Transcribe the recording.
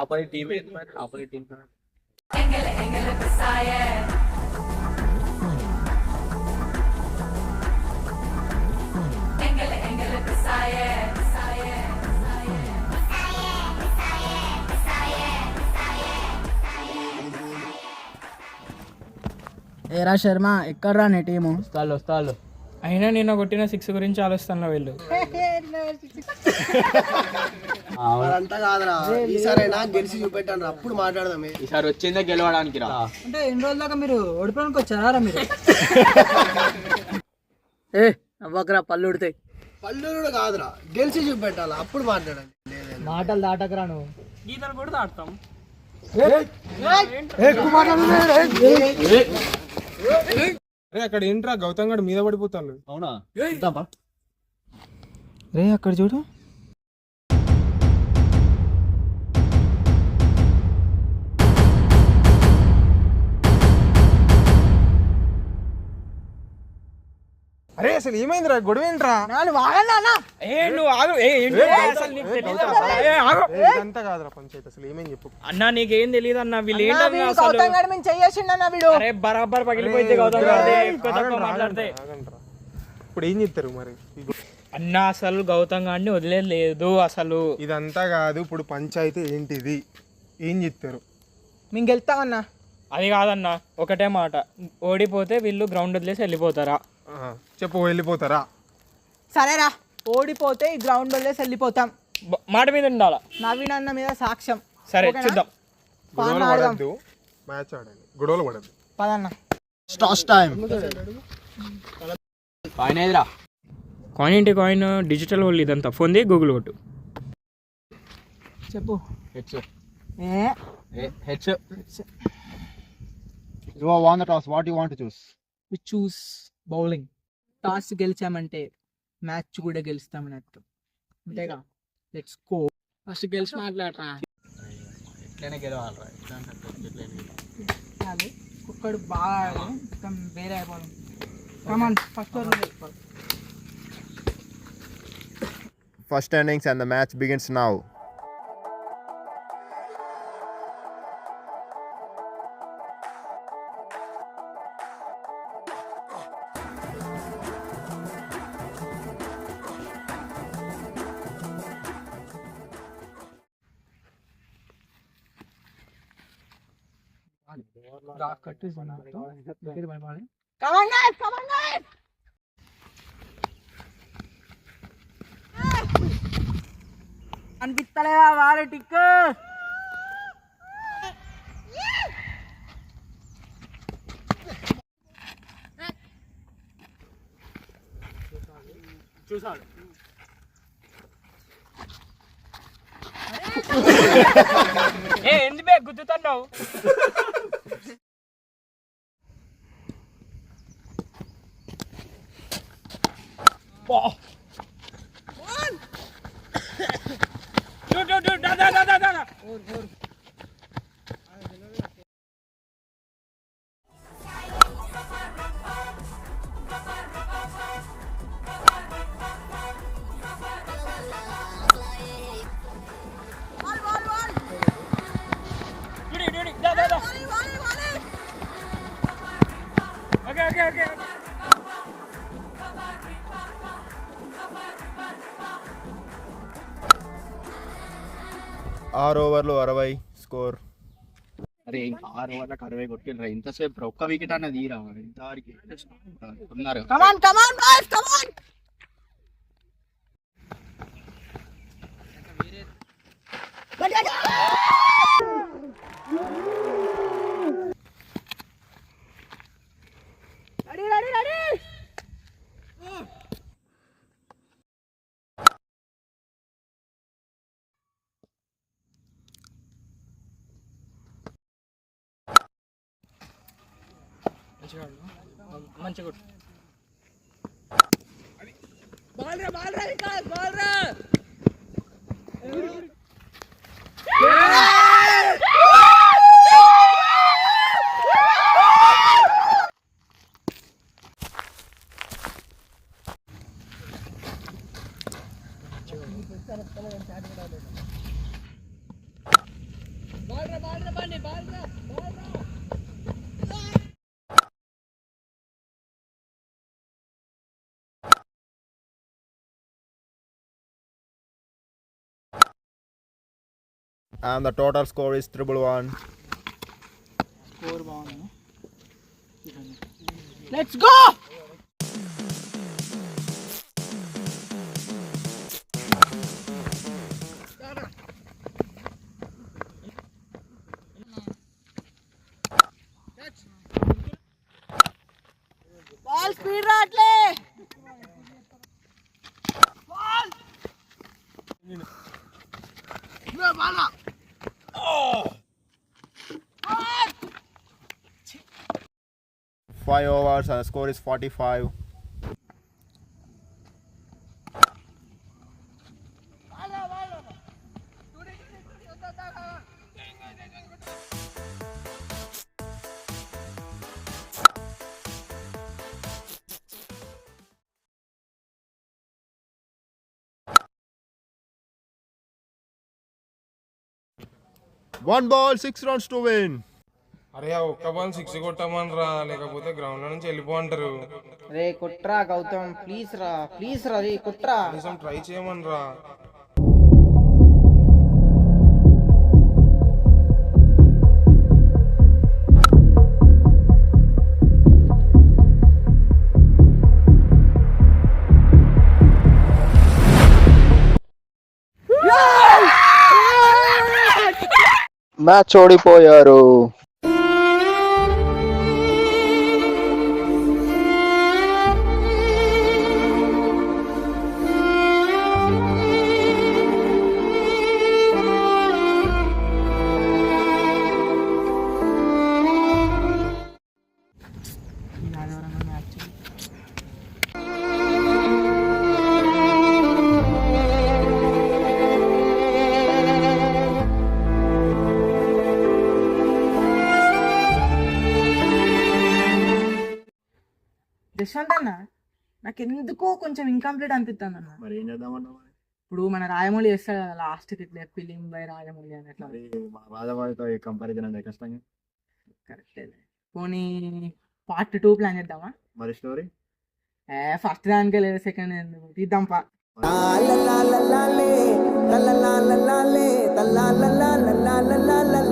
Opposite team opposite team ఏరా శర్మ ఎక్కడ్రా నీ టీము? వస్తాళ్ళు అయినా నిన్న కొట్టిన 6 గురించి ఆలోచిస్తున్నా వీళ్ళు. అంతా కాదురా, ఈసారైనా గెలిచి చూపెట్టాను అప్పుడు మాట్లాడదాం. ఈసారి వచ్చిందే గెలవడానికి రా. అంటే ఎన్ని రోజుల దాకా మీరు ఓడిపోవడానికి వచ్చారా మీరు? అవ్వకరా పళ్ళు ఉడతాయి. పళ్ళు కూడా కాదురా, గెలిచి చూపెట్టాలి అప్పుడు మాట్లాడాలి. మాటలు దాటకరా నువ్వు. గీతలు కూడా దాడతాం. అరే అక్కడ ఏంట్రా గౌతమ్ గడు మీద పడిపోతాను. అవునా? రే అక్కడ చూడు. అరే అసలు ఏమైందిరా, గొడవ ఏంట్రా? నువ్వు ఆగు. ఇదంతా కాదురా పంచాయతీ, అసలు ఏమేం చెప్పు. అన్నా నీకేం తెలియదు అన్న, వీళ్ళు ఏంటన్నా అసలు. అరే బరాబర్ పగిలిపోయింది గౌతమ్ గారిది, ఎక్కువ తక్కువ మాట్లాడితే. ఇప్పుడు ఏం చెప్తారు మరి? అన్న అసలు గౌతమ్ గారిని వదిలేదు అసలు. ఇదంతా కాదు, ఇప్పుడు పంచాయతీ ఏంటిది, ఏం చెప్తారు? మేము గెలుస్తామన్నా. అది కాదన్నా, ఒకటే మాట, ఓడిపోతే వీళ్ళు గ్రౌండ్ వదిలేసి వెళ్ళిపోతారా? చెప్పు, వెళ్ళిపోతారా? సరేరా, ఓడిపోతే ఈ గ్రౌండ్ వదిలేసి వెళ్ళిపోతాం. మాట మీద ఉండాలా? నవీన్ అన్న మీద సాక్ష్యం. సరే చూద్దాం. గొడవలు పడద్దు, మ్యాచ్ ఆడండి, గొడవలు పడద్దు. పదన్న. కాయిన్ ఏదిరా? కాయిన్ ఏంటి? కాయిన్ డిజిటల్ వాళ్ళు ఇదంతా. ఫోన్ ది గూగుల్ కొట్టు. చెప్పు. H H. You have won the toss. What do you want to choose? We choose bowling. Toss గెలిచామంటే మ్యాచ్ కూడా గెలుస్తామని అర్థం. అంతేగా? Let's go. ఫస్ట్ గెలిచి మాట్లాడరా. ఎట్లనే గెలవాలరా, అది ఒక్కడు బాగా మొత్తం వేరే అయిపోవాలి. Come on first over. First innings and the match begins now. అనిపిస్తలేదా వారి టిక్? చూసాడు. ఎందుకు గుద్దుతున్నావు? Okay. 6 ఓవర్లు 60 స్కోర్. అరే 6 ఓవర్లకు 60 కొట్టిండ్రా. ఇంతసేపు ఒక్క వికెట్ అన్నది తీరా ఇంతవరకు ఉన్నారు. Come on boys, come on. రెడీ. మంచిగా బాల్ రా వికాస్, బాల్ రా. And the total score is 1-1. Score బాగుంది. Let's go. బాల్ స్పీడ్ రాట్లే. Five overs and the score is 45. One ball, 6 runs to win. అరే ఆ ఒక్క బాల్ 6 కొట్టమనరా, లేకపోతే గ్రౌండ్ లో నుంచి వెళ్ళిపో అంటారు. రే కుట్రా గౌతమ్, ప్లీజ్ రా రే కుట్రా. కనీసం ట్రై చేయమనరా. మ్యాచ్ ఓడిపోయారు. యశ్వంత్ అన్న, నాకు ఎందుకో కొంచెం ఇన్కంప్లీట్ అనిపిస్తుంది అన్న. మరి ఏం చేద్దామన్నా? ఇప్పుడు మన రాజమౌళి చేస్తాడు కదా లాస్ట్కి ఇట్లా ఫిలిం బై రాజమౌళి అని అట్లా. మరి మన రాజమౌళితో కంపారిజన్ అంటే కష్టంగా. కరెక్టే. పోనీ పార్ట్ 2 ప్లాన్ చేద్దామా? మరి స్టోరీ ఫస్ట్ దానికే లేదు, సెకండ్ ఎందుకు తీద్దాం పా. la la la la la la la la la la la la la la la la la